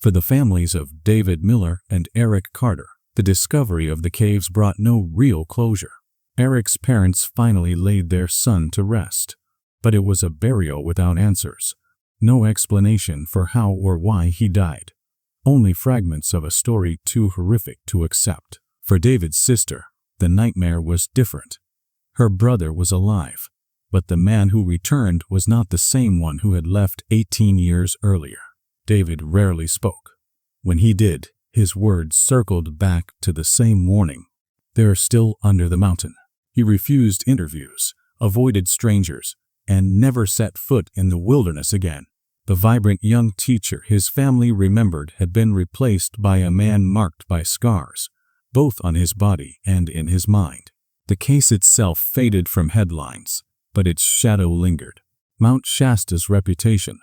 For the families of David Miller and Eric Carter, the discovery of the caves brought no real closure. Eric's parents finally laid their son to rest, but it was a burial without answers. No explanation for how or why he died. Only fragments of a story too horrific to accept. For David's sister, the nightmare was different. Her brother was alive, but the man who returned was not the same one who had left 18 years earlier. David rarely spoke. When he did, his words circled back to the same warning. They're still under the mountain. He refused interviews, avoided strangers, and never set foot in the wilderness again. The vibrant young teacher his family remembered had been replaced by a man marked by scars, both on his body and in his mind. The case itself faded from headlines, but its shadow lingered. Mount Shasta's reputation,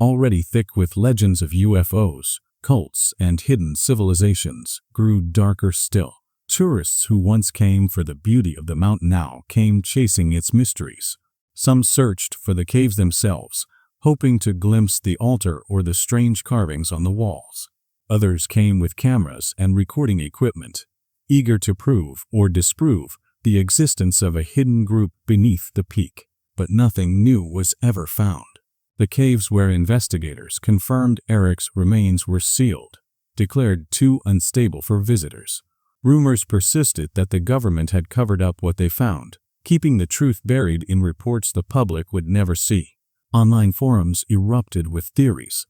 already thick with legends of UFOs, cults, and hidden civilizations, grew darker still. Tourists who once came for the beauty of the mountain now came chasing its mysteries. Some searched for the caves themselves, hoping to glimpse the altar or the strange carvings on the walls. Others came with cameras and recording equipment, eager to prove or disprove the existence of a hidden group beneath the peak. But nothing new was ever found. The caves where investigators confirmed Eric's remains were sealed, declared too unstable for visitors. Rumors persisted that the government had covered up what they found, keeping the truth buried in reports the public would never see. Online forums erupted with theories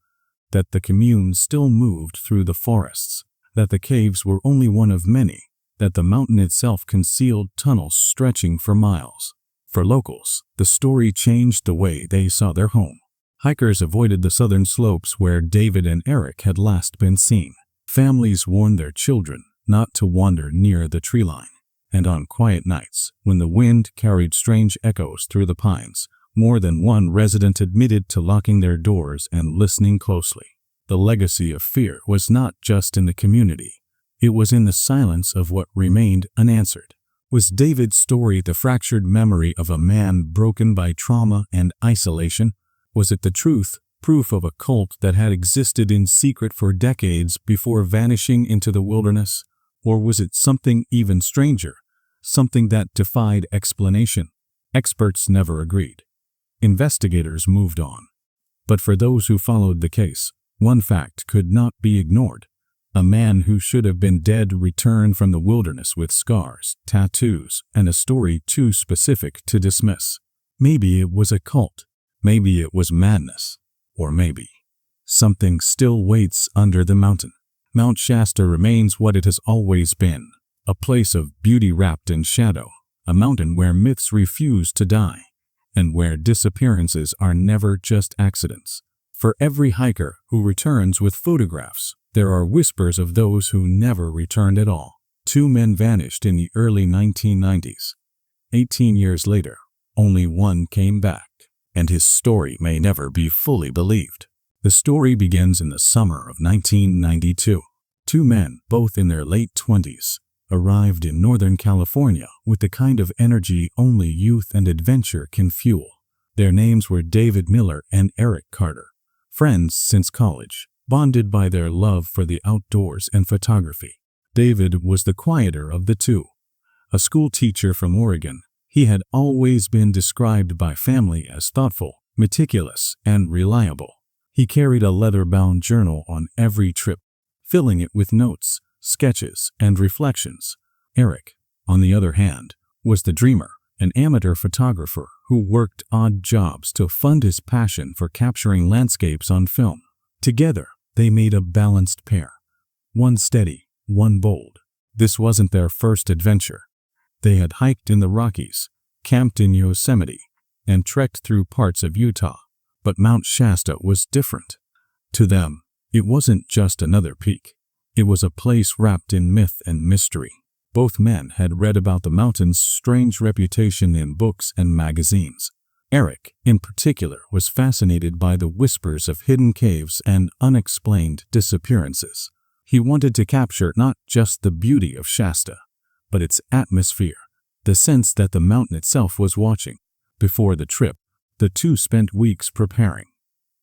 that the commune still moved through the forests, that the caves were only one of many, that the mountain itself concealed tunnels stretching for miles. For locals, the story changed the way they saw their home. Hikers avoided the southern slopes where David and Eric had last been seen. Families warned their children not to wander near the tree line. And on quiet nights, when the wind carried strange echoes through the pines, more than one resident admitted to locking their doors and listening closely. The legacy of fear was not just in the community. It was in the silence of what remained unanswered. Was David's story the fractured memory of a man broken by trauma and isolation? Was it the truth, proof of a cult that had existed in secret for decades before vanishing into the wilderness? Or was it something even stranger, something that defied explanation? Experts never agreed. Investigators moved on. But for those who followed the case, one fact could not be ignored. A man who should have been dead returned from the wilderness with scars, tattoos, and a story too specific to dismiss. Maybe it was a cult. Maybe it was madness. Or maybe something still waits under the mountain. Mount Shasta remains what it has always been, a place of beauty wrapped in shadow, a mountain where myths refuse to die, and where disappearances are never just accidents. For every hiker who returns with photographs, there are whispers of those who never returned at all. 2 men vanished in the early 1990s. 18 years later, only one came back, and his story may never be fully believed. The story begins in the summer of 1992. 2 men, both in their late 20s, arrived in Northern California with the kind of energy only youth and adventure can fuel. Their names were David Miller and Eric Carter, friends since college, bonded by their love for the outdoors and photography. David was the quieter of the two. A school teacher from Oregon, he had always been described by family as thoughtful, meticulous, and reliable. He carried a leather-bound journal on every trip, filling it with notes, sketches, and reflections. Eric, on the other hand, was the dreamer, an amateur photographer who worked odd jobs to fund his passion for capturing landscapes on film. Together, they made a balanced pair. One steady, one bold. This wasn't their first adventure. They had hiked in the Rockies, camped in Yosemite, and trekked through parts of Utah. But Mount Shasta was different. To them, it wasn't just another peak. It was a place wrapped in myth and mystery. Both men had read about the mountain's strange reputation in books and magazines. Eric, in particular, was fascinated by the whispers of hidden caves and unexplained disappearances. He wanted to capture not just the beauty of Shasta, but its atmosphere, the sense that the mountain itself was watching. Before the trip, the two spent weeks preparing.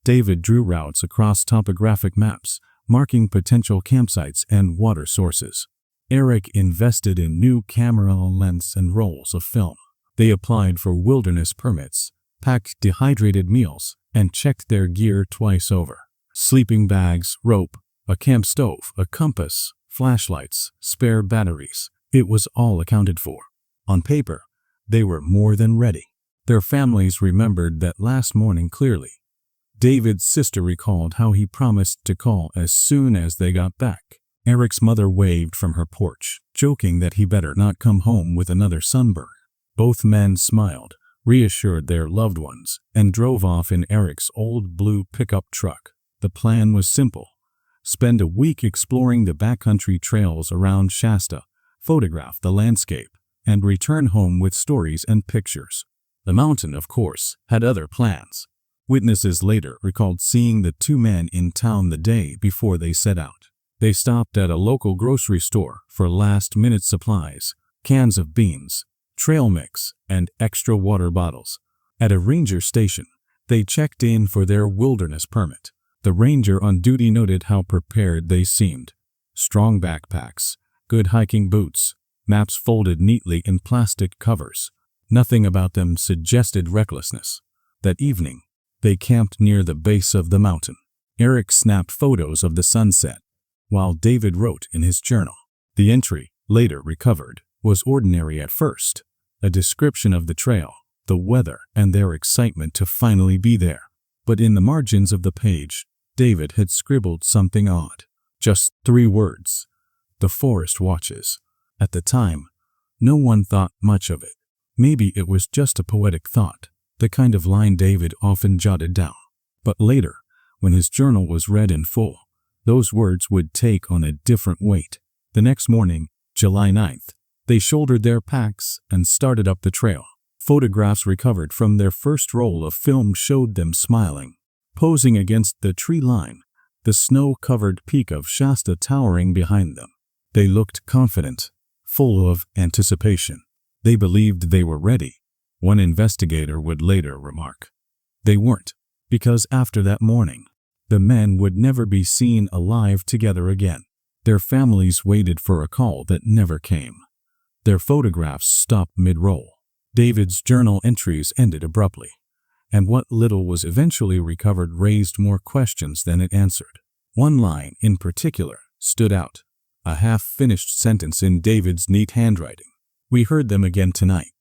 David drew routes across topographic maps, marking potential campsites and water sources. Eric invested in new camera lens and rolls of film. They applied for wilderness permits, packed dehydrated meals, and checked their gear twice over. Sleeping bags, rope, a camp stove, a compass, flashlights, spare batteries. It was all accounted for. On paper, they were more than ready. Their families remembered that last morning clearly. David's sister recalled how he promised to call as soon as they got back. Eric's mother waved from her porch, joking that he better not come home with another sunburn. Both men smiled, reassured their loved ones, and drove off in Eric's old blue pickup truck. The plan was simple. Spend a week exploring the backcountry trails around Shasta, photograph the landscape, and return home with stories and pictures. The mountain, of course, had other plans. Witnesses later recalled seeing the two men in town the day before they set out. They stopped at a local grocery store for last-minute supplies, cans of beans, trail mix, and extra water bottles. At a ranger station, they checked in for their wilderness permit. The ranger on duty noted how prepared they seemed. Strong backpacks, good hiking boots, maps folded neatly in plastic covers. Nothing about them suggested recklessness. That evening, they camped near the base of the mountain. Eric snapped photos of the sunset, while David wrote in his journal. The entry, later recovered, was ordinary at first, a description of the trail, the weather, and their excitement to finally be there. But in the margins of the page, David had scribbled something odd. Just 3 words. The forest watches. At the time, no one thought much of it. Maybe it was just a poetic thought, the kind of line David often jotted down. But later, when his journal was read in full, those words would take on a different weight. The next morning, July 9th, they shouldered their packs and started up the trail. Photographs recovered from their first roll of film showed them smiling, posing against the tree line, the snow-covered peak of Shasta towering behind them. They looked confident, full of anticipation. They believed they were ready. One investigator would later remark. They weren't, because after that morning, the men would never be seen alive together again. Their families waited for a call that never came. Their photographs stopped mid-roll. David's journal entries ended abruptly, and what little was eventually recovered raised more questions than it answered. One line, in particular, stood out, a half-finished sentence in David's neat handwriting. "We heard them again tonight,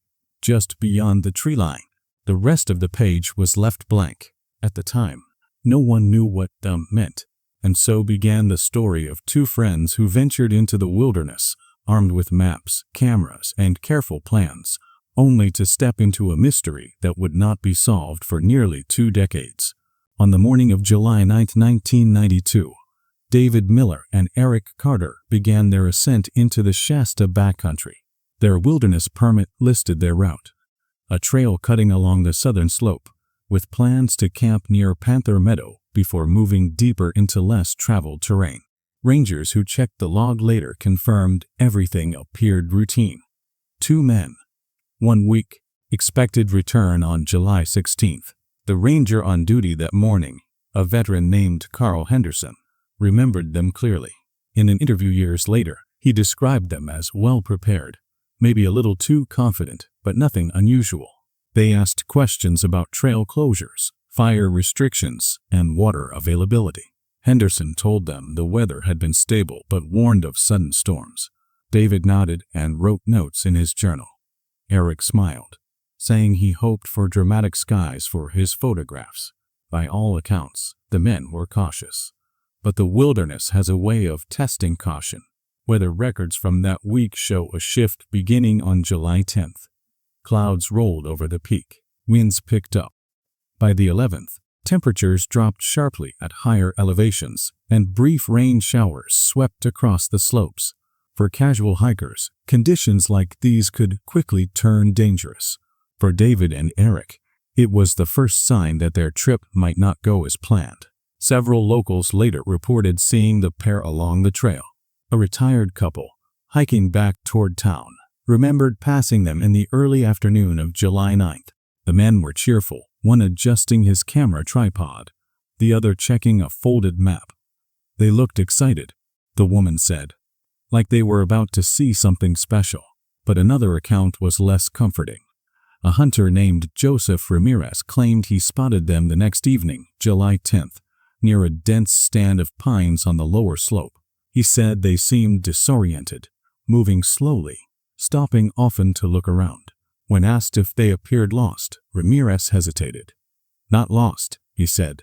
just beyond the tree line." The rest of the page was left blank. At the time, no one knew what "them" meant, and so began the story of two friends who ventured into the wilderness, armed with maps, cameras, and careful plans, only to step into a mystery that would not be solved for nearly 2 decades. On the morning of July 9, 1992, David Miller and Eric Carter began their ascent into the Shasta backcountry. Their wilderness permit listed their route, a trail cutting along the southern slope, with plans to camp near Panther Meadow before moving deeper into less traveled terrain. Rangers who checked the log later confirmed everything appeared routine. 2 men, 1 week, expected return on July 16th. The ranger on duty that morning, a veteran named Carl Henderson, remembered them clearly. In an interview years later, he described them as well-prepared, maybe a little too confident, but nothing unusual. They asked questions about trail closures, fire restrictions, and water availability. Henderson told them the weather had been stable but warned of sudden storms. David nodded and wrote notes in his journal. Eric smiled, saying he hoped for dramatic skies for his photographs. By all accounts, the men were cautious. But the wilderness has a way of testing caution. Weather records from that week show a shift beginning on July 10th. Clouds rolled over the peak. Winds picked up. By the 11th, temperatures dropped sharply at higher elevations, and brief rain showers swept across the slopes. For casual hikers, conditions like these could quickly turn dangerous. For David and Eric, it was the first sign that their trip might not go as planned. Several locals later reported seeing the pair along the trail. A retired couple, hiking back toward town, remembered passing them in the early afternoon of July 9th. The men were cheerful, one adjusting his camera tripod, the other checking a folded map. They looked excited, the woman said, like they were about to see something special. But another account was less comforting. A hunter named Joseph Ramirez claimed he spotted them the next evening, July 10th, near a dense stand of pines on the lower slope. He said they seemed disoriented, moving slowly, stopping often to look around. When asked if they appeared lost, Ramirez hesitated. "Not lost," he said.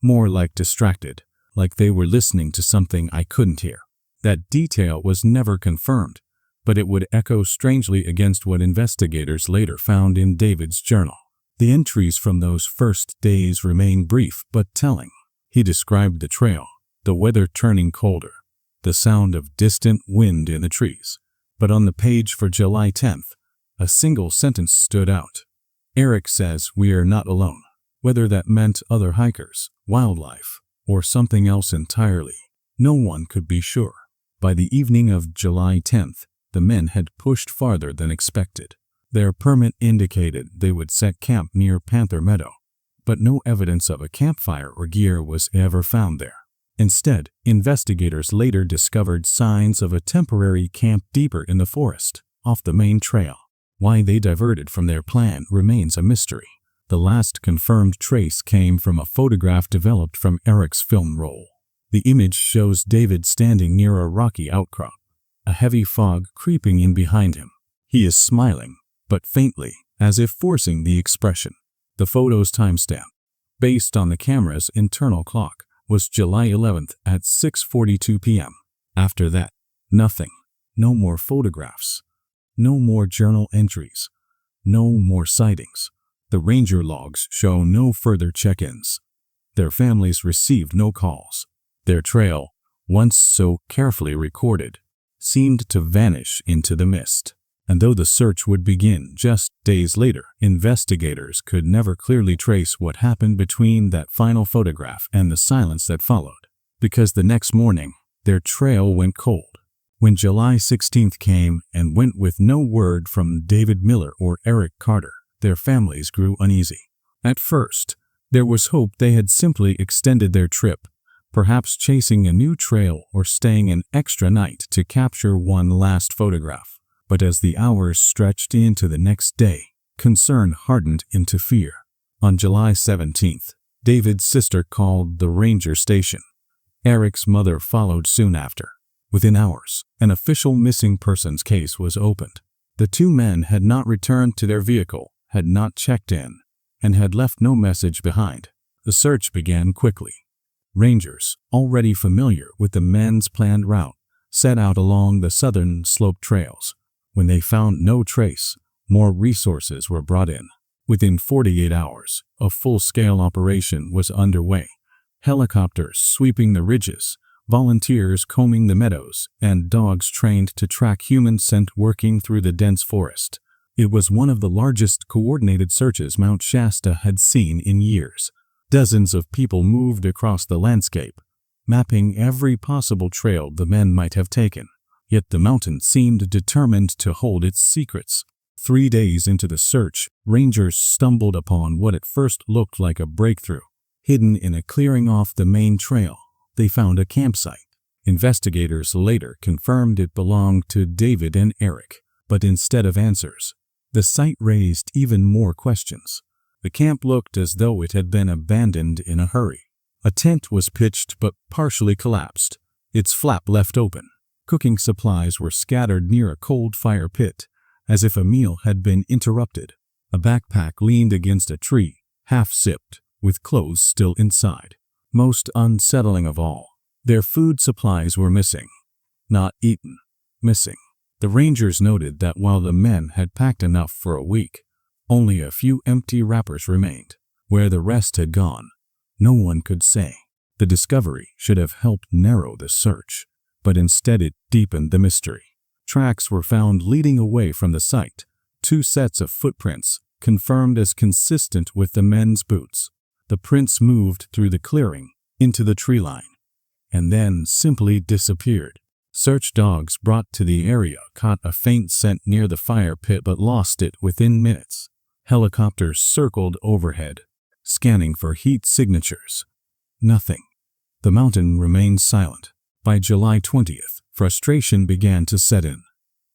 "More like distracted, like they were listening to something I couldn't hear." That detail was never confirmed, but it would echo strangely against what investigators later found in David's journal. The entries from those first days remain brief but telling. He described the trail, the weather turning colder, the sound of distant wind in the trees. But on the page for July 10th, a single sentence stood out. Eric says we are not alone. Whether that meant other hikers, wildlife, or something else entirely, no one could be sure. By the evening of July 10th, the men had pushed farther than expected. Their permit indicated they would set camp near Panther Meadow, but no evidence of a campfire or gear was ever found there. Instead, investigators later discovered signs of a temporary camp deeper in the forest, off the main trail. Why they diverted from their plan remains a mystery. The last confirmed trace came from a photograph developed from Eric's film roll. The image shows David standing near a rocky outcrop, a heavy fog creeping in behind him. He is smiling, but faintly, as if forcing the expression. The photo's timestamp, based on the camera's internal clock, was July 11th at 6:42 p.m. After that, nothing. No more photographs. No more journal entries. No more sightings. The ranger logs show no further check-ins. Their families received no calls. Their trail, once so carefully recorded, seemed to vanish into the mist. And though the search would begin just days later, investigators could never clearly trace what happened between that final photograph and the silence that followed. Because the next morning, their trail went cold. When July 16th came and went with no word from David Miller or Eric Carter, their families grew uneasy. At first, there was hope they had simply extended their trip, perhaps chasing a new trail or staying an extra night to capture one last photograph. But as the hours stretched into the next day, concern hardened into fear. On July 17th, David's sister called the ranger station. Eric's mother followed soon after. Within hours, an official missing persons case was opened. The two men had not returned to their vehicle, had not checked in, and had left no message behind. The search began quickly. Rangers, already familiar with the men's planned route, set out along the southern slope trails. When they found no trace, more resources were brought in. Within 48 hours, a full-scale operation was underway. Helicopters sweeping the ridges, volunteers combing the meadows, and dogs trained to track human scent working through the dense forest. It was one of the largest coordinated searches Mount Shasta had seen in years. Dozens of people moved across the landscape, mapping every possible trail the men might have taken. Yet the mountain seemed determined to hold its secrets. 3 days into the search, rangers stumbled upon what at first looked like a breakthrough. Hidden in a clearing off the main trail, they found a campsite. Investigators later confirmed it belonged to David and Eric, but instead of answers, the site raised even more questions. The camp looked as though it had been abandoned in a hurry. A tent was pitched but partially collapsed, its flap left open. Cooking supplies were scattered near a cold fire pit, as if a meal had been interrupted. A backpack leaned against a tree, half-zipped, with clothes still inside. Most unsettling of all, their food supplies were missing. Not eaten. Missing. The rangers noted that while the men had packed enough for a week, only a few empty wrappers remained. Where the rest had gone, no one could say. The discovery should have helped narrow the search, but instead it deepened the mystery. Tracks were found leading away from the site, 2 sets of footprints, confirmed as consistent with the men's boots. The prints moved through the clearing, into the tree line, and then simply disappeared. Search dogs brought to the area caught a faint scent near the fire pit but lost it within minutes. Helicopters circled overhead, scanning for heat signatures. Nothing. The mountain remained silent. By July 20th, frustration began to set in.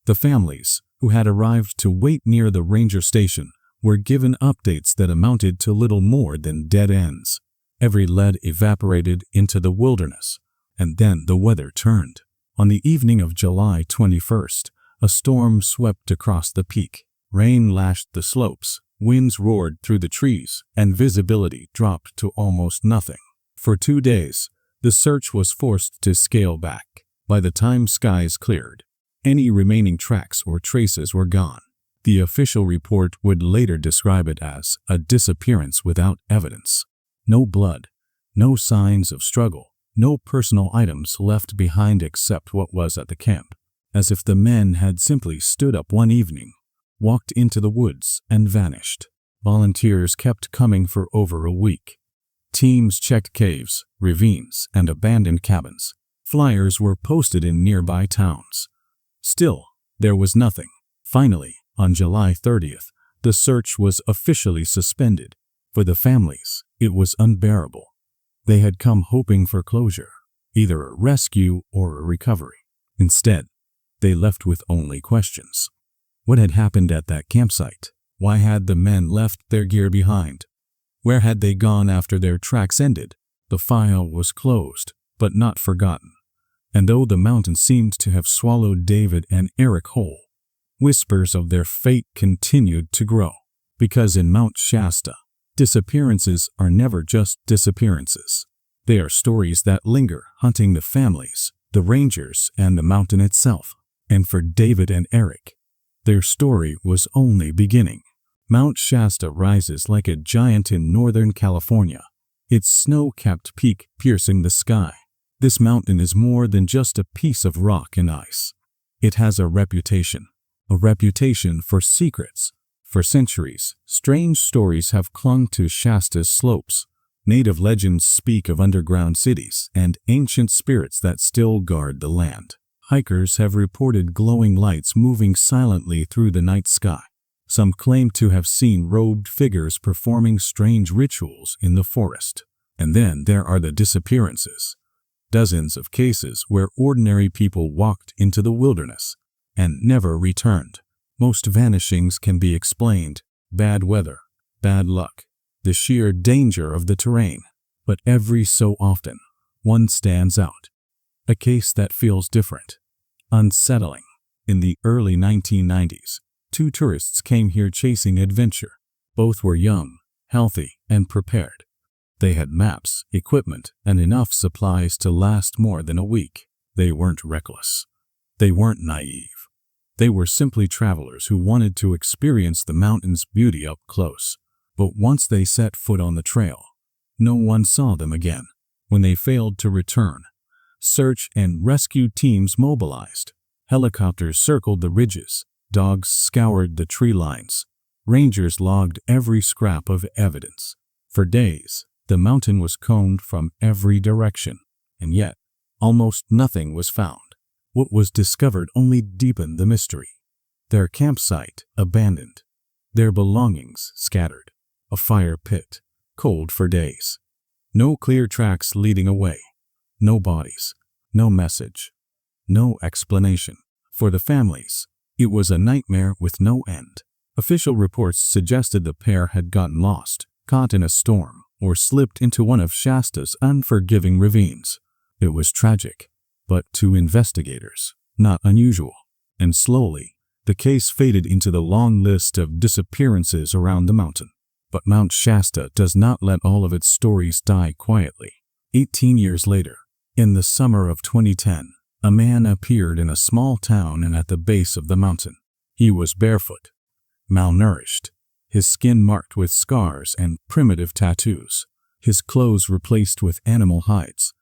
The families, who had arrived to wait near the ranger station, were given updates that amounted to little more than dead ends. Every lead evaporated into the wilderness, and then the weather turned. On the evening of July 21st, a storm swept across the peak. Rain lashed the slopes, winds roared through the trees, and visibility dropped to almost nothing. For 2 days, the search was forced to scale back. By the time skies cleared, any remaining tracks or traces were gone. The official report would later describe it as a disappearance without evidence. No blood, no signs of struggle, no personal items left behind except what was at the camp. As if the men had simply stood up one evening, walked into the woods, and vanished. Volunteers kept coming for over a week. Teams checked caves, ravines, and abandoned cabins. Flyers were posted in nearby towns. Still, there was nothing. Finally, on July 30th, the search was officially suspended. For the families, it was unbearable. They had come hoping for closure, either a rescue or a recovery. Instead, they left with only questions. What had happened at that campsite? Why had the men left their gear behind? Where had they gone after their tracks ended? The file was closed, but not forgotten. And though the mountain seemed to have swallowed David and Eric whole, whispers of their fate continued to grow. Because in Mount Shasta, disappearances are never just disappearances. They are stories that linger, hunting the families, the rangers, and the mountain itself. And for David and Eric, their story was only beginning. Mount Shasta rises like a giant in Northern California, its snow-capped peak piercing the sky. This mountain is more than just a piece of rock and ice. It has a reputation for secrets. For centuries, strange stories have clung to Shasta's slopes. Native legends speak of underground cities and ancient spirits that still guard the land. Hikers have reported glowing lights moving silently through the night sky. Some claim to have seen robed figures performing strange rituals in the forest. And then there are the disappearances. Dozens of cases where ordinary people walked into the wilderness and never returned. Most vanishings can be explained: bad weather, bad luck, the sheer danger of the terrain. But every so often, one stands out. A case that feels different, unsettling. In the early 1990s, 2 tourists came here chasing adventure. Both were young, healthy, and prepared. They had maps, equipment, and enough supplies to last more than a week. They weren't reckless. They weren't naive. They were simply travelers who wanted to experience the mountain's beauty up close. But once they set foot on the trail, no one saw them again. When they failed to return, search and rescue teams mobilized. Helicopters circled the ridges. Dogs scoured the tree lines. Rangers logged every scrap of evidence. For days, the mountain was combed from every direction, and yet, almost nothing was found. What was discovered only deepened the mystery. Their campsite abandoned. Their belongings scattered. A fire pit, cold for days. No clear tracks leading away. No bodies. No message. No explanation. For the families, it was a nightmare with no end. Official reports suggested the pair had gotten lost, caught in a storm, or slipped into one of Shasta's unforgiving ravines. It was tragic, but to investigators, not unusual. And slowly, the case faded into the long list of disappearances around the mountain. But Mount Shasta does not let all of its stories die quietly. 18 years later, in the summer of 2010, a man appeared in a small town and at the base of the mountain. He was barefoot, malnourished, his skin marked with scars and primitive tattoos, his clothes replaced with animal hides.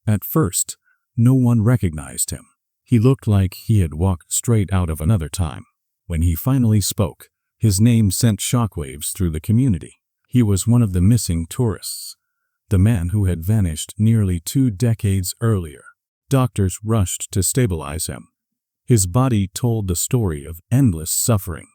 At first, no one recognized him. He looked like he had walked straight out of another time. When he finally spoke, his name sent shockwaves through the community. He was one of the missing tourists, the man who had vanished nearly 2 decades earlier. Doctors rushed to stabilize him. His body told the story of endless suffering.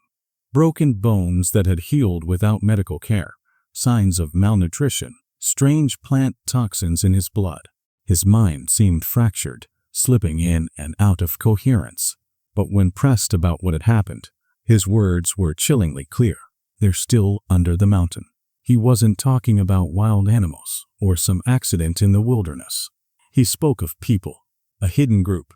Broken bones that had healed without medical care, signs of malnutrition, strange plant toxins in his blood. His mind seemed fractured, slipping in and out of coherence. But when pressed about what had happened, his words were chillingly clear. They're still under the mountain. He wasn't talking about wild animals or some accident in the wilderness. He spoke of people, a hidden group,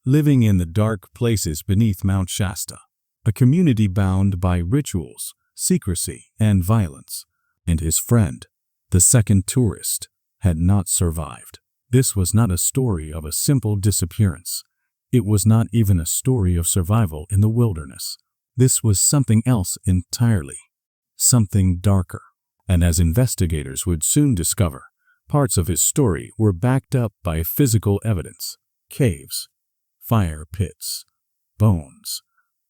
living in the dark places beneath Mount Shasta, a community bound by rituals, secrecy, and violence. And his friend, the second tourist, had not survived. This was not a story of a simple disappearance. It was not even a story of survival in the wilderness. This was something else entirely, something darker. And as investigators would soon discover, parts of his story were backed up by physical evidence: caves, fire pits, bones,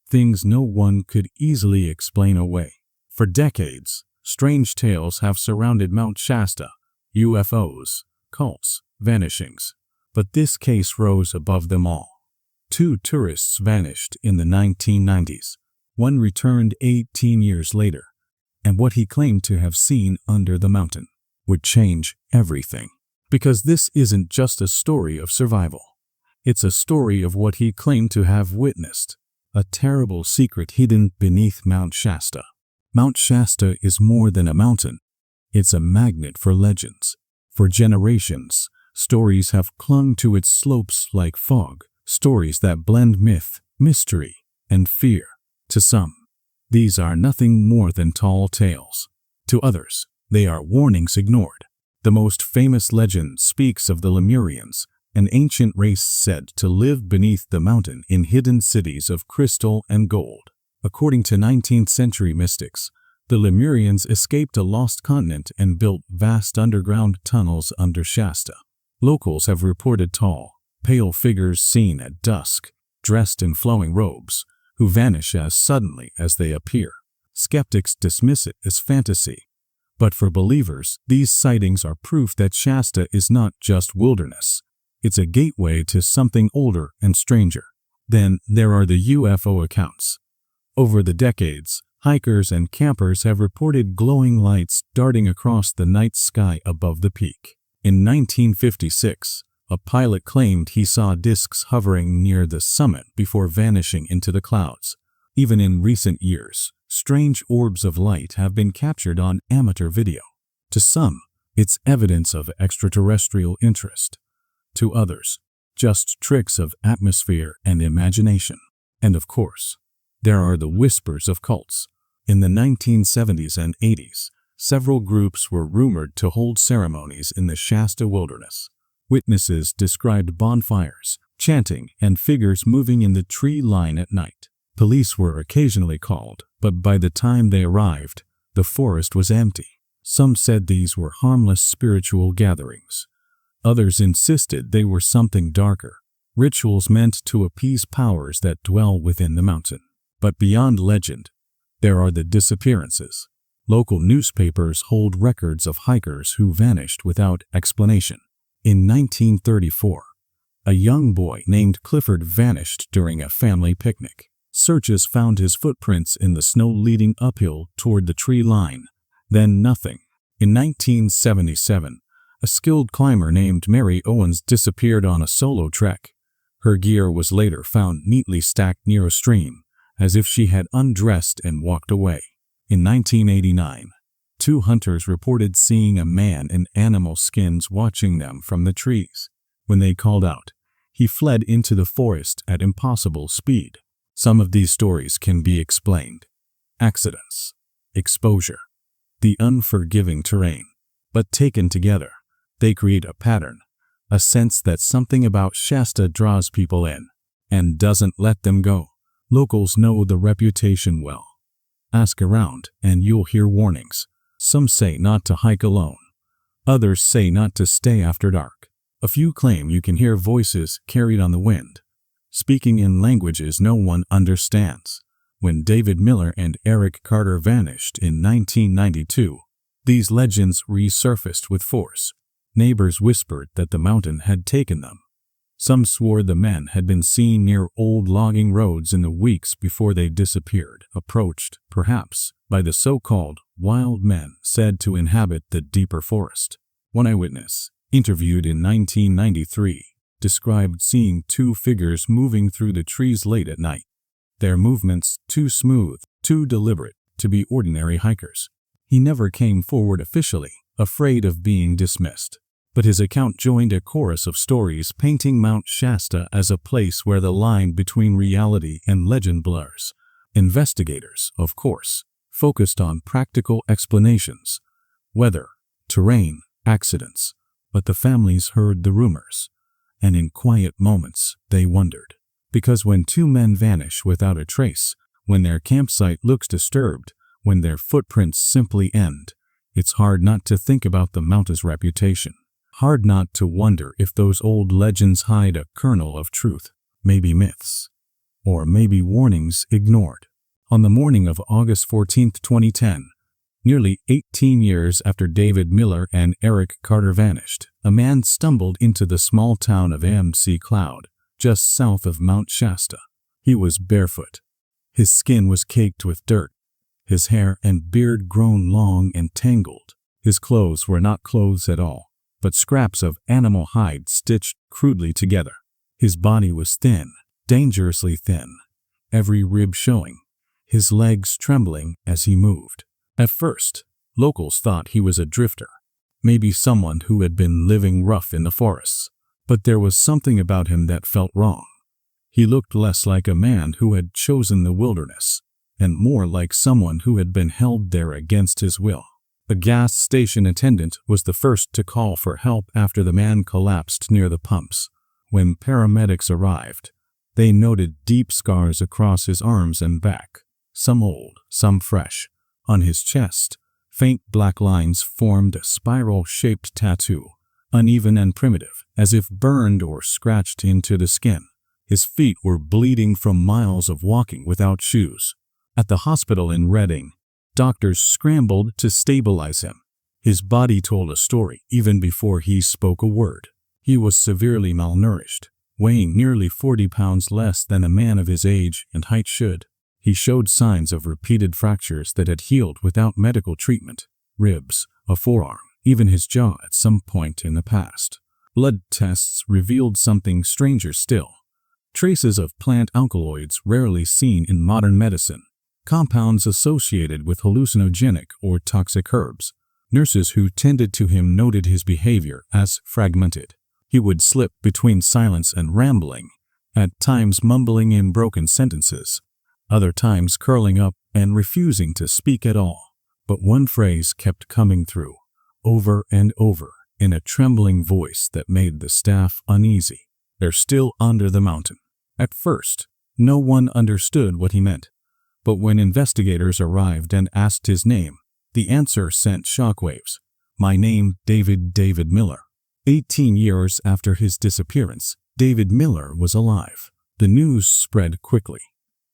things no one could easily explain away. For decades, strange tales have surrounded Mount Shasta: UFOs, cults, vanishings. But this case rose above them all. 2 tourists vanished in the 1990s. One returned 18 years later, and what he claimed to have seen under the mountain would change everything. Because this isn't just a story of survival. It's a story of what he claimed to have witnessed, a terrible secret hidden beneath Mount Shasta. Mount Shasta is more than a mountain. It's a magnet for legends. For generations, stories have clung to its slopes like fog, stories that blend myth, mystery, and fear. To some, these are nothing more than tall tales. To others, they are warnings ignored. The most famous legend speaks of the Lemurians, an ancient race said to live beneath the mountain in hidden cities of crystal and gold. According to 19th century mystics, the Lemurians escaped a lost continent and built vast underground tunnels under Shasta. Locals have reported tall, pale figures seen at dusk, dressed in flowing robes, who vanish as suddenly as they appear. Skeptics dismiss it as fantasy. But for believers, these sightings are proof that Shasta is not just wilderness. It's a gateway to something older and stranger. Then there are the UFO accounts. Over the decades, hikers and campers have reported glowing lights darting across the night sky above the peak. In 1956, a pilot claimed he saw discs hovering near the summit before vanishing into the clouds. Even in recent years, strange orbs of light have been captured on amateur video. To some, it's evidence of extraterrestrial interest. To others, just tricks of atmosphere and imagination. And of course, there are the whispers of cults. In the 1970s and 80s, several groups were rumored to hold ceremonies in the Shasta wilderness. Witnesses described bonfires, chanting, and figures moving in the tree line at night. Police were occasionally called, but by the time they arrived, the forest was empty. Some said these were harmless spiritual gatherings. Others insisted they were something darker, rituals meant to appease powers that dwell within the mountain. But beyond legend, there are the disappearances. Local newspapers hold records of hikers who vanished without explanation. In 1934, a young boy named Clifford vanished during a family picnic. Searches found his footprints in the snow leading uphill toward the tree line. Then nothing. In 1977, a skilled climber named Mary Owens disappeared on a solo trek. Her gear was later found neatly stacked near a stream, as if she had undressed and walked away. In 1989, 2 hunters reported seeing a man in animal skins watching them from the trees. When they called out, he fled into the forest at impossible speed. Some of these stories can be explained. Accidents, exposure, the unforgiving terrain. But taken together, they create a pattern, a sense that something about Shasta draws people in and doesn't let them go. Locals know the reputation well. Ask around and you'll hear warnings. Some say not to hike alone. Others say not to stay after dark. A few claim you can hear voices carried on the wind, speaking in languages no one understands. When David Miller and Eric Carter vanished in 1992, these legends resurfaced with force. Neighbors whispered that the mountain had taken them. Some swore the men had been seen near old logging roads in the weeks before they disappeared, approached, perhaps, by the so-called wild men said to inhabit the deeper forest. One eyewitness, interviewed in 1993, described seeing two figures moving through the trees late at night. Their movements too smooth, too deliberate to be ordinary hikers. He never came forward officially, afraid of being dismissed. But his account joined a chorus of stories painting Mount Shasta as a place where the line between reality and legend blurs. Investigators, of course, focused on practical explanations, weather, terrain, accidents, but the families heard the rumors, and in quiet moments they wondered. Because when two men vanish without a trace, when their campsite looks disturbed, when their footprints simply end, it's hard not to think about the mountain's reputation. Hard not to wonder if those old legends hide a kernel of truth, maybe myths, or maybe warnings ignored. On the morning of August 14, 2010, nearly 18 years after David Miller and Eric Carter vanished, a man stumbled into the small town of MC Cloud, just south of Mount Shasta. He was barefoot. His skin was caked with dirt, his hair and beard grown long and tangled. His clothes were not clothes at all, but scraps of animal hide stitched crudely together. His body was thin, dangerously thin, every rib showing, his legs trembling as he moved. At first, locals thought he was a drifter, maybe someone who had been living rough in the forests. But there was something about him that felt wrong. He looked less like a man who had chosen the wilderness, and more like someone who had been held there against his will. A gas station attendant was the first to call for help after the man collapsed near the pumps. When paramedics arrived, they noted deep scars across his arms and back, some old, some fresh. On his chest, faint black lines formed a spiral-shaped tattoo, uneven and primitive, as if burned or scratched into the skin. His feet were bleeding from miles of walking without shoes. At the hospital in Redding, doctors scrambled to stabilize him. His body told a story even before he spoke a word. He was severely malnourished, weighing nearly 40 pounds less than a man of his age and height should. He showed signs of repeated fractures that had healed without medical treatment, ribs, a forearm, even his jaw at some point in the past. Blood tests revealed something stranger still. Traces of plant alkaloids rarely seen in modern medicine, compounds associated with hallucinogenic or toxic herbs. Nurses who tended to him noted his behavior as fragmented. He would slip between silence and rambling, at times mumbling in broken sentences, other times curling up and refusing to speak at all. But one phrase kept coming through, over and over, in a trembling voice that made the staff uneasy. "They're still under the mountain." At first, no one understood what he meant. But when investigators arrived and asked his name, the answer sent shockwaves. "My name, David Miller." 18 years after his disappearance, David Miller was alive. The news spread quickly.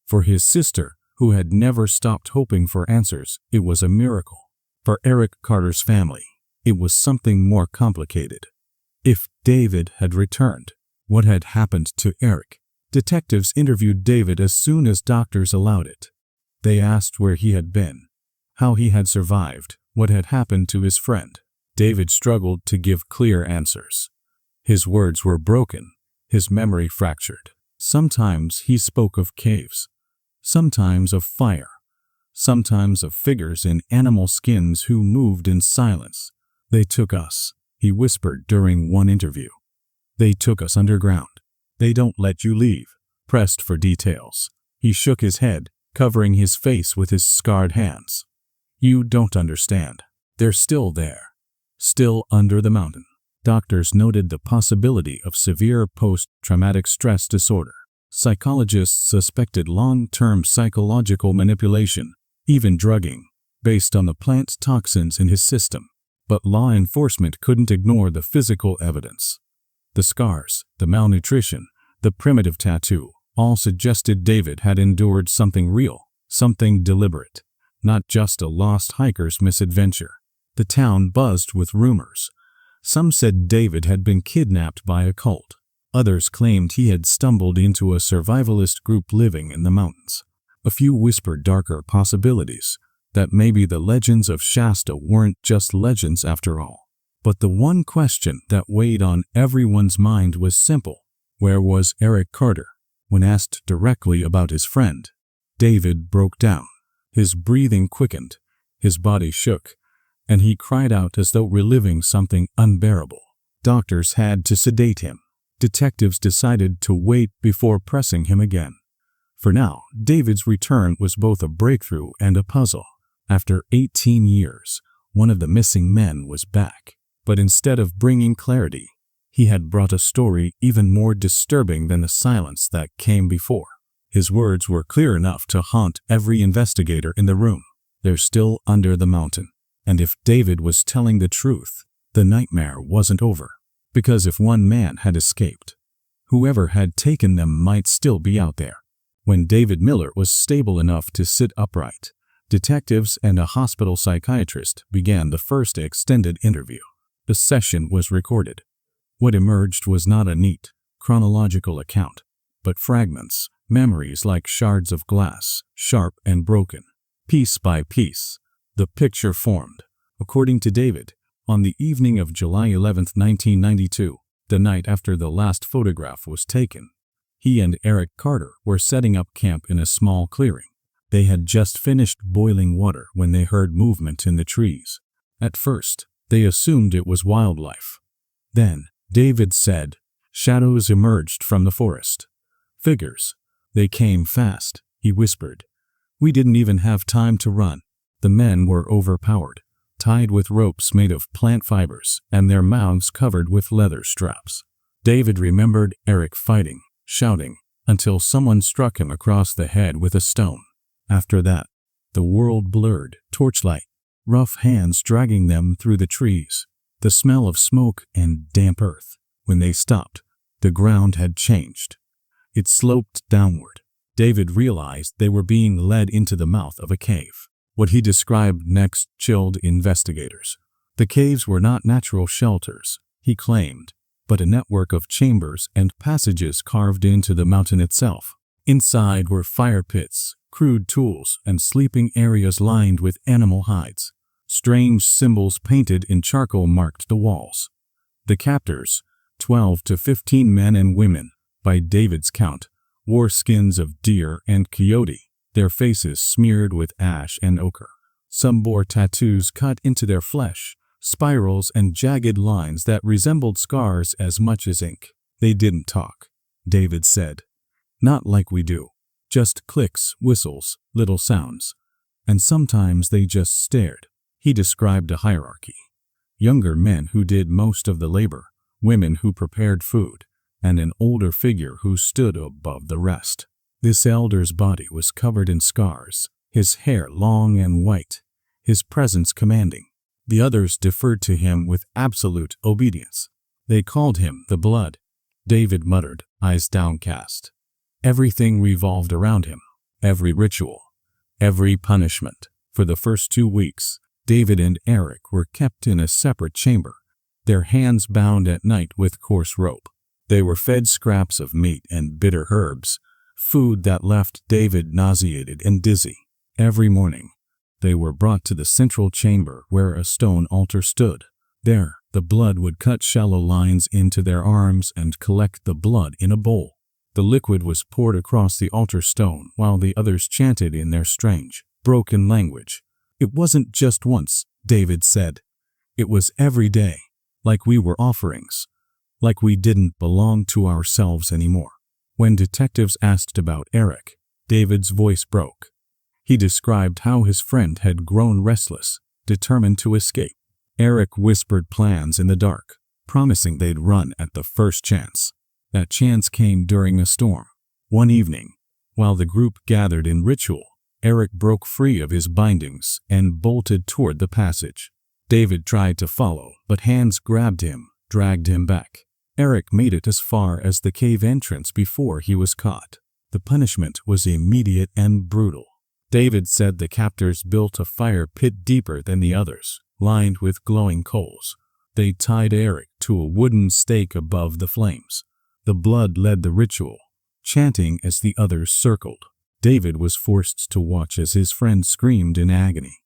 For his sister, who had never stopped hoping for answers, it was a miracle. For Eric Carter's family, it was something more complicated. If David had returned, what had happened to Eric? Detectives interviewed David as soon as doctors allowed it. They asked where he had been, how he had survived, what had happened to his friend. David struggled to give clear answers. His words were broken, his memory fractured. Sometimes he spoke of caves, sometimes of fire, sometimes of figures in animal skins who moved in silence. "They took us," he whispered during one interview. "They took us underground. They don't let you leave." Pressed for details, he shook his head, covering his face with his scarred hands. "You don't understand. They're still there. Still under the mountain." Doctors noted the possibility of severe post-traumatic stress disorder. Psychologists suspected long-term psychological manipulation, even drugging, based on the plant toxins in his system. But law enforcement couldn't ignore the physical evidence. The scars, the malnutrition, the primitive tattoo, all suggested David had endured something real, something deliberate, not just a lost hiker's misadventure. The town buzzed with rumors. Some said David had been kidnapped by a cult. Others claimed he had stumbled into a survivalist group living in the mountains. A few whispered darker possibilities, that maybe the legends of Shasta weren't just legends after all. But the one question that weighed on everyone's mind was simple. Where was Eric Carter? When asked directly about his friend, David broke down. His breathing quickened, his body shook, and he cried out as though reliving something unbearable. Doctors had to sedate him. Detectives decided to wait before pressing him again. For now, David's return was both a breakthrough and a puzzle. After 18 years, one of the missing men was back. But instead of bringing clarity, he had brought a story even more disturbing than the silence that came before. His words were clear enough to haunt every investigator in the room. They're still under the mountain. And if David was telling the truth, the nightmare wasn't over. Because if one man had escaped, whoever had taken them might still be out there. When David Miller was stable enough to sit upright, detectives and a hospital psychiatrist began the first extended interview. The session was recorded. What emerged was not a neat, chronological account, but fragments, memories like shards of glass, sharp and broken. Piece by piece, the picture formed. According to David, on the evening of July 11, 1992, the night after the last photograph was taken, he and Eric Carter were setting up camp in a small clearing. They had just finished boiling water when they heard movement in the trees. At first, they assumed it was wildlife. Then, David said, shadows emerged from the forest. Figures. They came fast, he whispered. We didn't even have time to run. The men were overpowered, tied with ropes made of plant fibers and their mouths covered with leather straps. David remembered Eric fighting, shouting, until someone struck him across the head with a stone. After that, the world blurred, torchlight, rough hands dragging them through the trees, the smell of smoke and damp earth. When they stopped, the ground had changed. It sloped downward. David realized they were being led into the mouth of a cave. What he described next chilled investigators. The caves were not natural shelters, he claimed, but a network of chambers and passages carved into the mountain itself. Inside were fire pits, crude tools, and sleeping areas lined with animal hides. Strange symbols painted in charcoal marked the walls. The captors, 12 to 15 men and women, by David's count, wore skins of deer and coyote, their faces smeared with ash and ochre. Some bore tattoos cut into their flesh, spirals and jagged lines that resembled scars as much as ink. They didn't talk, David said. Not like we do. Just clicks, whistles, little sounds. And sometimes they just stared. He described a hierarchy. Younger men who did most of the labor, women who prepared food, and an older figure who stood above the rest. This elder's body was covered in scars, his hair long and white, his presence commanding. The others deferred to him with absolute obedience. They called him the Blood, David muttered, eyes downcast. Everything revolved around him, every ritual, every punishment. For the first 2 weeks, David and Eric were kept in a separate chamber, their hands bound at night with coarse rope. They were fed scraps of meat and bitter herbs, food that left David nauseated and dizzy. Every morning, they were brought to the central chamber where a stone altar stood. There, the Blood would cut shallow lines into their arms and collect the blood in a bowl. The liquid was poured across the altar stone while the others chanted in their strange, broken language. It wasn't just once, David said. It was every day, like we were offerings, like we didn't belong to ourselves anymore. When detectives asked about Eric, David's voice broke. He described how his friend had grown restless, determined to escape. Eric whispered plans in the dark, promising they'd run at the first chance. That chance came during a storm. One evening, while the group gathered in ritual, Eric broke free of his bindings and bolted toward the passage. David tried to follow, but hands grabbed him, dragged him back. Eric made it as far as the cave entrance before he was caught. The punishment was immediate and brutal. David said the captors built a fire pit deeper than the others, lined with glowing coals. They tied Eric to a wooden stake above the flames. The Blood led the ritual, chanting as the others circled. David was forced to watch as his friend screamed in agony.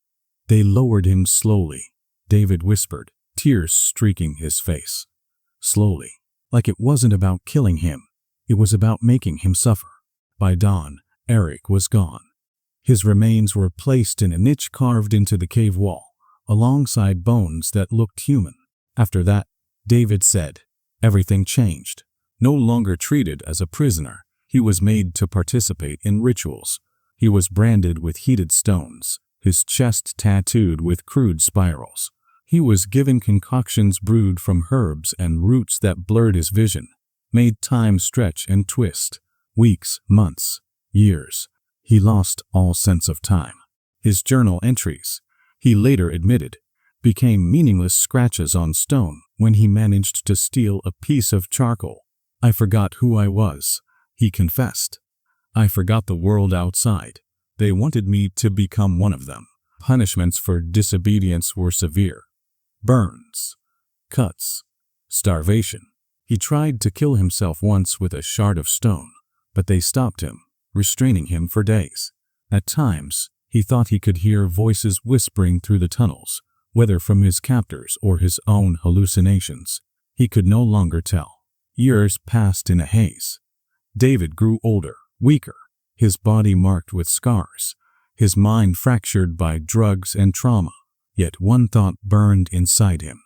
They lowered him slowly, David whispered, tears streaking his face. Slowly, like it wasn't about killing him, it was about making him suffer. By dawn, Eric was gone. His remains were placed in a niche carved into the cave wall, alongside bones that looked human. After that, David said, everything changed. No longer treated as a prisoner, he was made to participate in rituals. He was branded with heated stones, his chest tattooed with crude spirals. He was given concoctions brewed from herbs and roots that blurred his vision, made time stretch and twist. Weeks, months, years. He lost all sense of time. His journal entries, he later admitted, became meaningless scratches on stone when he managed to steal a piece of charcoal. I forgot who I was, he confessed. I forgot the world outside. They wanted me to become one of them. Punishments for disobedience were severe. Burns, cuts, starvation. He tried to kill himself once with a shard of stone, but they stopped him, restraining him for days. At times, he thought he could hear voices whispering through the tunnels, whether from his captors or his own hallucinations. He could no longer tell. Years passed in a haze. David grew older, weaker, his body marked with scars, his mind fractured by drugs and trauma. Yet one thought burned inside him.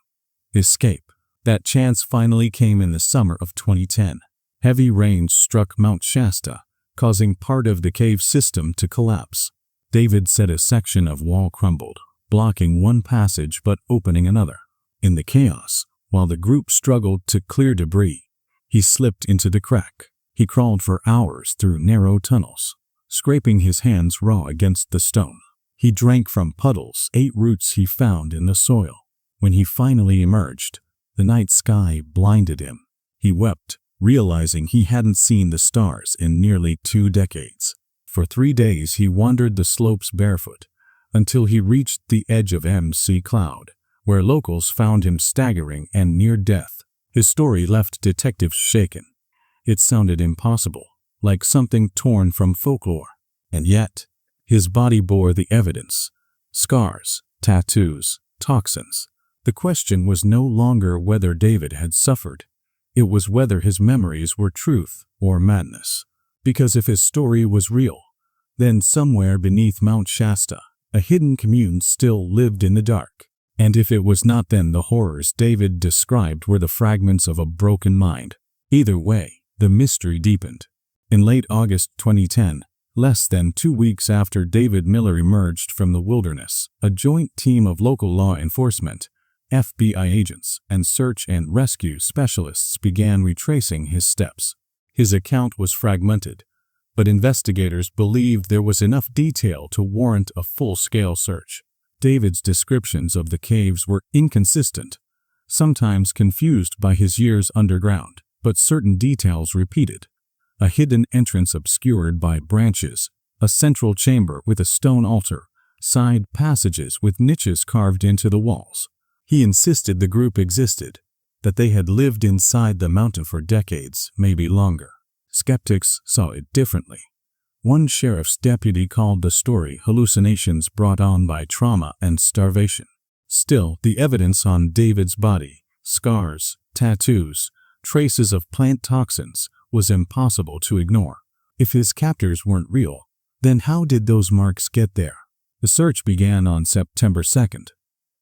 Escape. That chance finally came in the summer of 2010. Heavy rains struck Mount Shasta, causing part of the cave system to collapse. David said a section of wall crumbled, blocking one passage but opening another. In the chaos, while the group struggled to clear debris, he slipped into the crack. He crawled for hours through narrow tunnels, scraping his hands raw against the stone. He drank from puddles, ate roots he found in the soil. When he finally emerged, the night sky blinded him. He wept, realizing he hadn't seen the stars in nearly 2 decades. For 3 days he wandered the slopes barefoot, until he reached the edge of MC Cloud, where locals found him staggering and near death. His story left detectives shaken. It sounded impossible, like something torn from folklore. And yet, his body bore the evidence. Scars, tattoos, toxins. The question was no longer whether David had suffered. It was whether his memories were truth or madness. Because if his story was real, then somewhere beneath Mount Shasta, a hidden commune still lived in the dark. And if it was not, then the horrors David described were the fragments of a broken mind. Either way, the mystery deepened. In late August 2010, less than 2 weeks after David Miller emerged from the wilderness, a joint team of local law enforcement, FBI agents, and search and rescue specialists began retracing his steps. His account was fragmented, but investigators believed there was enough detail to warrant a full-scale search. David's descriptions of the caves were inconsistent, sometimes confused by his years underground, but certain details repeated. A hidden entrance obscured by branches, a central chamber with a stone altar, side passages with niches carved into the walls. He insisted the group existed, that they had lived inside the mountain for decades, maybe longer. Skeptics saw it differently. One sheriff's deputy called the story hallucinations brought on by trauma and starvation. Still, the evidence on David's body, scars, tattoos, traces of plant toxins, was impossible to ignore. If his captors weren't real, then how did those marks get there? The search began on September 2nd.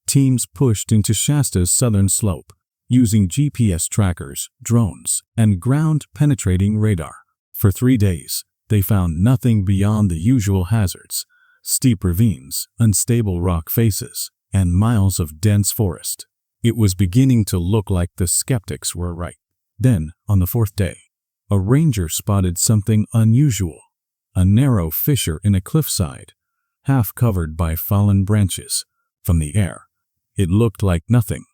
Teams pushed into Shasta's southern slope, using GPS trackers, drones, and ground-penetrating radar. For 3 days, they found nothing beyond the usual hazards: steep ravines, unstable rock faces, and miles of dense forest. It was beginning to look like the skeptics were right. Then, on the 4th day, a ranger spotted something unusual: a narrow fissure in a cliffside, half covered by fallen branches. From the air, it looked like nothing.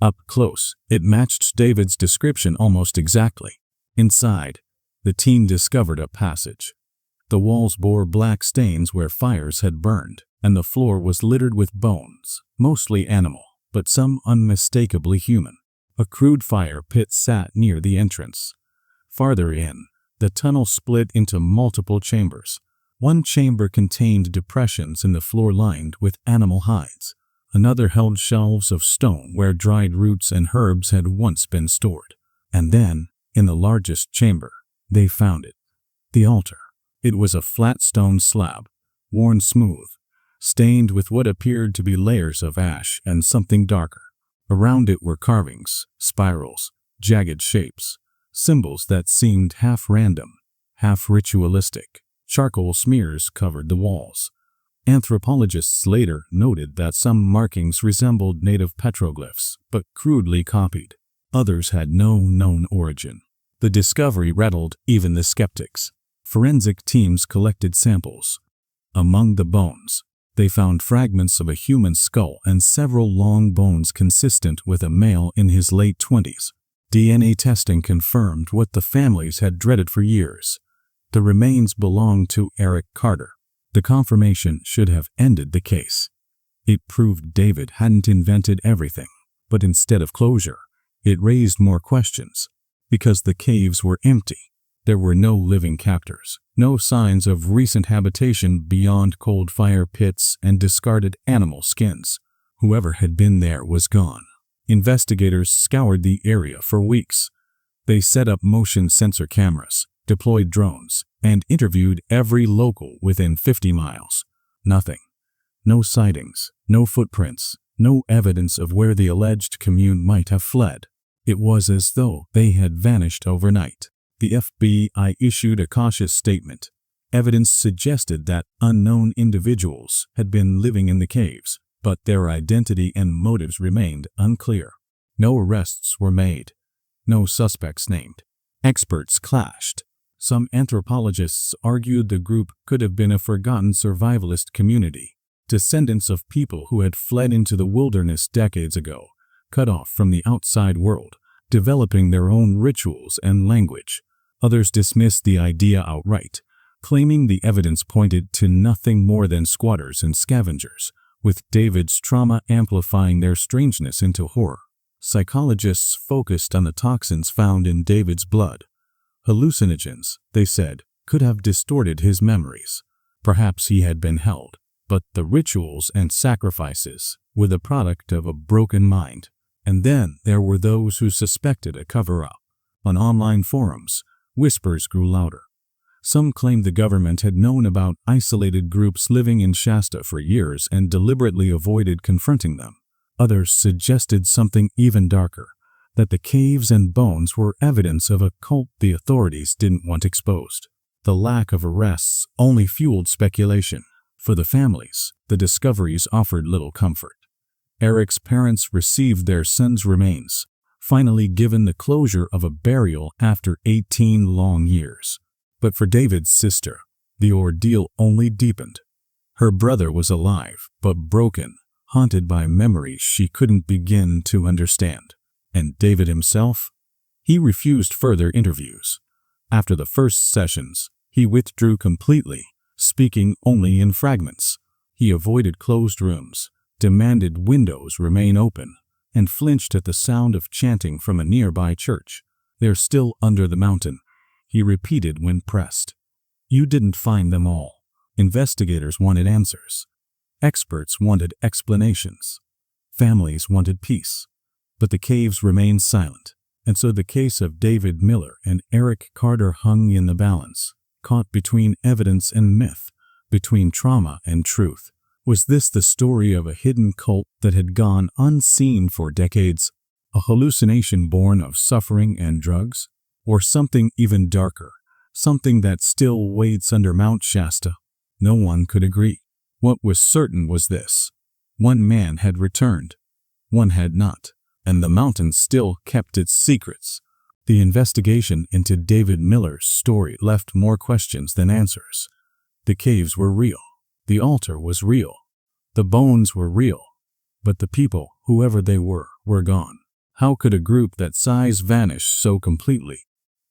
Up close, it matched David's description almost exactly. Inside, the team discovered a passage. The walls bore black stains where fires had burned, and the floor was littered with bones, mostly animal, but some unmistakably human. A crude fire pit sat near the entrance. Farther in, the tunnel split into multiple chambers. One chamber contained depressions in the floor lined with animal hides. Another held shelves of stone where dried roots and herbs had once been stored. And then, in the largest chamber, they found it. The altar. It was a flat stone slab, worn smooth, stained with what appeared to be layers of ash and something darker. Around it were carvings, spirals, jagged shapes, symbols that seemed half random, half ritualistic. Charcoal smears covered the walls. Anthropologists later noted that some markings resembled native petroglyphs, but crudely copied. Others had no known origin. The discovery rattled even the skeptics. Forensic teams collected samples. Among the bones, they found fragments of a human skull and several long bones consistent with a male in his late 20s. DNA testing confirmed what the families had dreaded for years. The remains belonged to Eric Carter. The confirmation should have ended the case. It proved David hadn't invented everything, but instead of closure, it raised more questions. Because the caves were empty, there were no living captors, no signs of recent habitation beyond cold fire pits and discarded animal skins. Whoever had been there was gone. Investigators scoured the area for weeks. They set up motion sensor cameras, deployed drones, and interviewed every local within 50 miles. Nothing. No sightings, no footprints, no evidence of where the alleged commune might have fled. It was as though they had vanished overnight. The FBI issued a cautious statement. Evidence suggested that unknown individuals had been living in the caves, but their identity and motives remained unclear. No arrests were made. No suspects named. Experts clashed. Some anthropologists argued the group could have been a forgotten survivalist community, descendants of people who had fled into the wilderness decades ago, cut off from the outside world, developing their own rituals and language. Others dismissed the idea outright, claiming the evidence pointed to nothing more than squatters and scavengers, with David's trauma amplifying their strangeness into horror. Psychologists focused on the toxins found in David's blood. Hallucinogens, they said, could have distorted his memories. Perhaps he had been held, but the rituals and sacrifices were the product of a broken mind. And then there were those who suspected a cover-up. On online forums, whispers grew louder. Some claimed the government had known about isolated groups living in Shasta for years and deliberately avoided confronting them. Others suggested something even darker, that the caves and bones were evidence of a cult the authorities didn't want exposed. The lack of arrests only fueled speculation. For the families, the discoveries offered little comfort. Eric's parents received their son's remains, finally given the closure of a burial after 18 long years. But for David's sister, the ordeal only deepened. Her brother was alive, but broken, haunted by memories she couldn't begin to understand. And David himself? He refused further interviews. After the first sessions, he withdrew completely, speaking only in fragments. He avoided closed rooms, demanded windows remain open, and flinched at the sound of chanting from a nearby church. "They're still under the mountain," he repeated when pressed. You didn't find them all. Investigators wanted answers. Experts wanted explanations. Families wanted peace. But the caves remained silent, and so the case of David Miller and Eric Carter hung in the balance, caught between evidence and myth, between trauma and truth. Was this the story of a hidden cult that had gone unseen for decades? A hallucination born of suffering and drugs? Or something even darker, something that still waits under Mount Shasta? No one could agree. What was certain was this: one man had returned, one had not, and the mountain still kept its secrets. The investigation into David Miller's story left more questions than answers. The caves were real. The altar was real. The bones were real. But the people, whoever they were gone. How could a group that size vanish so completely?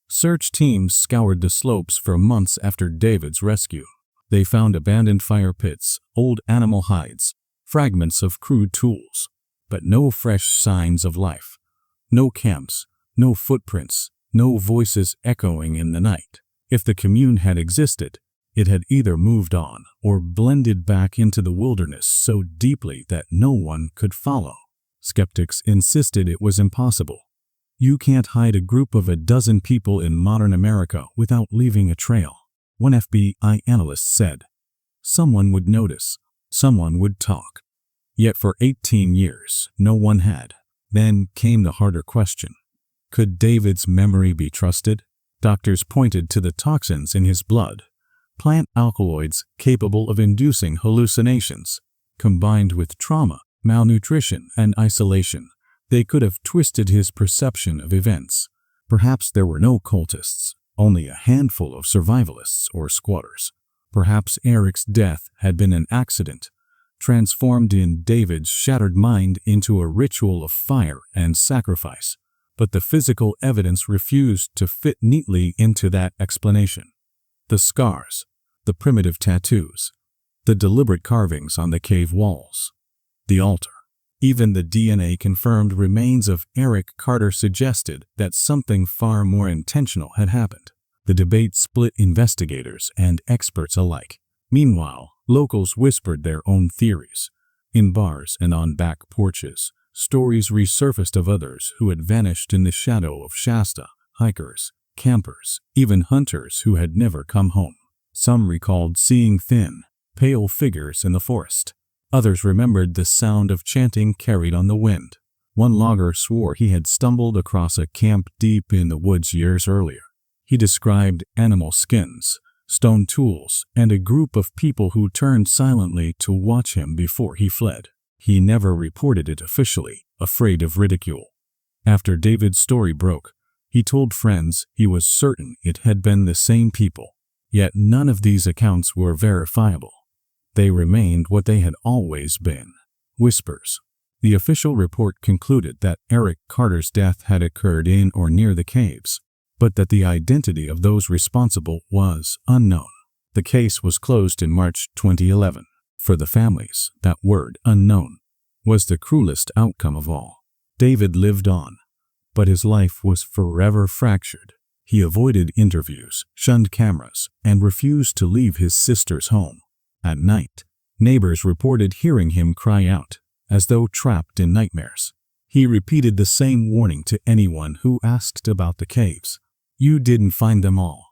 Search teams scoured the slopes for months after David's rescue. They found abandoned fire pits, old animal hides, fragments of crude tools, but no fresh signs of life. No camps, no footprints, no voices echoing in the night. If the commune had existed, It had either moved on or blended back into the wilderness so deeply that no one could follow. Skeptics insisted it was impossible. You can't hide a group of a dozen people in modern America without leaving a trail, one FBI analyst said. Someone would notice. Someone would talk. Yet for 18 years, no one had. Then came the harder question. Could David's memory be trusted? Doctors pointed to the toxins in his blood, plant alkaloids capable of inducing hallucinations. Combined with trauma, malnutrition, and isolation, they could have twisted his perception of events. Perhaps there were no cultists, only a handful of survivalists or squatters. Perhaps Eric's death had been an accident, transformed in David's shattered mind into a ritual of fire and sacrifice. But the physical evidence refused to fit neatly into that explanation. The scars, the primitive tattoos, the deliberate carvings on the cave walls, the altar. Even the DNA-confirmed remains of Eric Carter suggested that something far more intentional had happened. The debate split investigators and experts alike. Meanwhile, locals whispered their own theories. In bars and on back porches, stories resurfaced of others who had vanished in the shadow of Shasta, hikers, campers, even hunters who had never come home. Some recalled seeing thin, pale figures in the forest. Others remembered the sound of chanting carried on the wind. One logger swore he had stumbled across a camp deep in the woods years earlier. He described animal skins, stone tools, and a group of people who turned silently to watch him before he fled. He never reported it officially, afraid of ridicule. After David's story broke, he told friends he was certain it had been the same people. Yet none of these accounts were verifiable. They remained what they had always been, whispers. The official report concluded that Eric Carter's death had occurred in or near the caves, but that the identity of those responsible was unknown. The case was closed in March 2011. For the families, that word, unknown, was the cruelest outcome of all. David lived on, but his life was forever fractured. He avoided interviews, shunned cameras, and refused to leave his sister's home. At night, neighbors reported hearing him cry out, as though trapped in nightmares. He repeated the same warning to anyone who asked about the caves. You didn't find them all.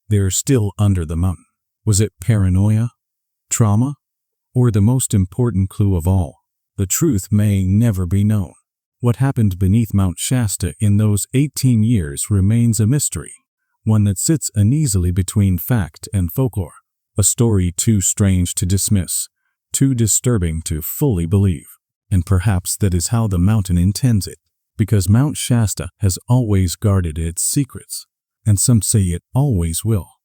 They're still under the mountain. Was it paranoia? Trauma? Or the most important clue of all? The truth may never be known. What happened beneath Mount Shasta in those 18 years remains a mystery, one that sits uneasily between fact and folklore. A story too strange to dismiss, too disturbing to fully believe. And perhaps that is how the mountain intends it, because Mount Shasta has always guarded its secrets, and some say it always will.